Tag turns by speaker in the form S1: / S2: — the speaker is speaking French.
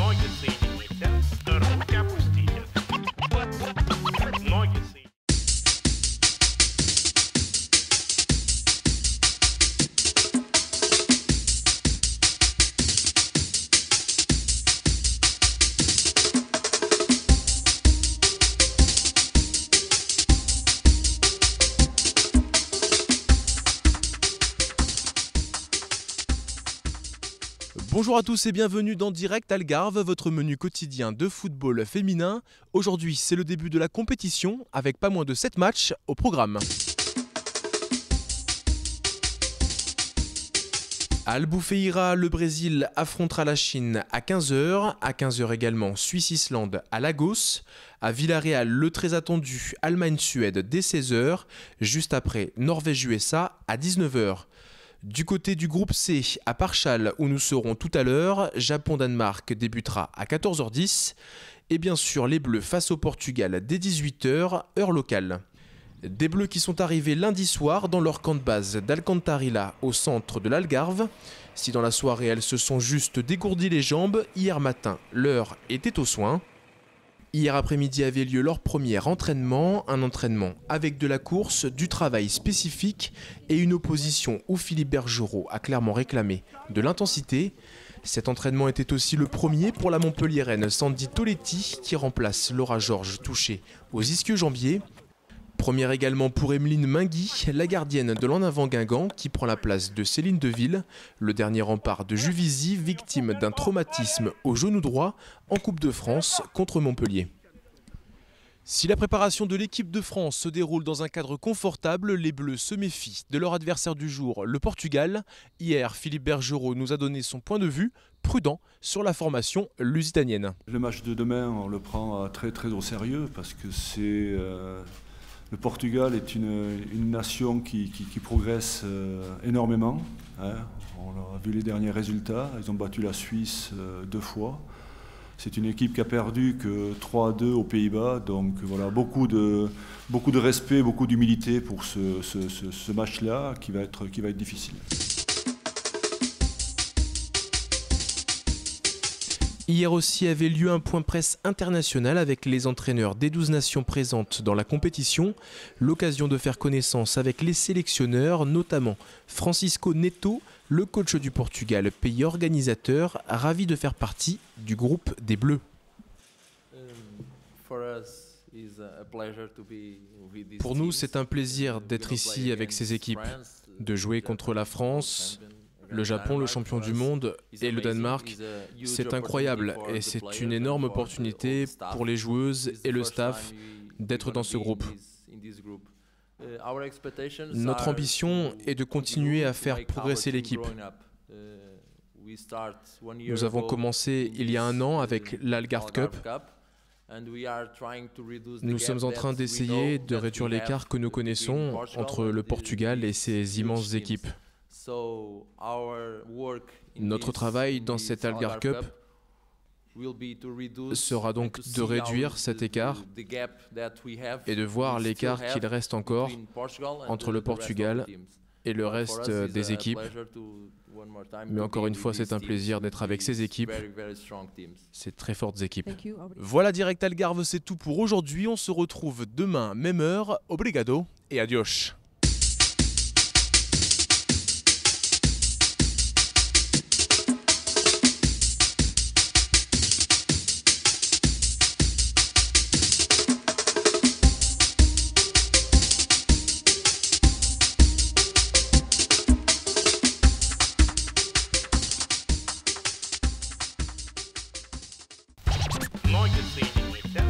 S1: Ноги соедините, руки опустите. Ноги соедините.
S2: Bonjour à tous et bienvenue dans Direct Algarve, votre menu quotidien de football féminin. Aujourd'hui, c'est le début de la compétition avec pas moins de 7 matchs au programme. À Albufeira, le Brésil affrontera la Chine à 15h. À 15h également, Suisse-Islande à Lagos. À Villarreal, le très attendu Allemagne-Suède dès 16h. Juste après, Norvège-USA à 19h. Du côté du groupe C, à Parchal, où nous serons tout à l'heure, Japon-Danemark débutera à 14h10. Et bien sûr, les Bleus face au Portugal dès 18h, heure locale. Des Bleus qui sont arrivés lundi soir dans leur camp de base d'Alcantarilla au centre de l'Algarve. Si dans la soirée elles se sont juste dégourdies les jambes, hier matin l'heure était aux soins. Hier après-midi avait lieu leur premier entraînement, un entraînement avec de la course, du travail spécifique et une opposition où Philippe Bergerot a clairement réclamé de l'intensité. Cet entraînement était aussi le premier pour la Montpelliéraine Sandy Toletti qui remplace Laura Georges touchée aux ischio-jambiers. Première également pour Emeline Mingui, la gardienne de l'En Avant Guingamp qui prend la place de Céline Deville, le dernier rempart de Juvisy, victime d'un traumatisme au genou droit en Coupe de France contre Montpellier. Si la préparation de l'équipe de France se déroule dans un cadre confortable, les Bleus se méfient de leur adversaire du jour, le Portugal. Hier, Philippe Bergerot nous a donné son point de vue prudent sur la formation lusitanienne.
S3: Le match de demain, on le prend très au sérieux parce que c'est... Le Portugal est une nation qui progresse énormément. Hein. On a vu les derniers résultats. Ils ont battu la Suisse 2 fois. C'est une équipe qui a perdu que 3-2 aux Pays-Bas. Donc voilà, beaucoup de respect, beaucoup d'humilité pour ce match-là qui va être difficile.
S2: Hier aussi avait lieu un point presse international avec les entraîneurs des 12 nations présentes dans la compétition. L'occasion de faire connaissance avec les sélectionneurs, notamment Francisco Neto, le coach du Portugal, pays organisateur, ravi de faire partie du groupe des Bleus. Pour nous, c'est un plaisir d'être ici avec ces équipes, de jouer contre la France, le Japon, le champion du monde, et le Danemark. C'est incroyable et c'est une énorme opportunité pour les joueuses et le staff d'être dans ce groupe. Notre ambition est de continuer à faire progresser l'équipe. Nous avons commencé il y a 1 an avec l'Algarve Cup. Nous sommes en train d'essayer de réduire l'écart que nous connaissons entre le Portugal et ces immenses équipes. Notre travail dans cette Algarve Cup sera donc de réduire cet écart et de voir l'écart qu'il reste encore entre le Portugal et le reste des équipes. Mais encore une fois, c'est un plaisir d'être avec ces équipes, ces très fortes équipes. Voilà, Direct Algarve, c'est tout pour aujourd'hui. On se retrouve demain, même heure. Obrigado et adios.
S1: Ноги соедините,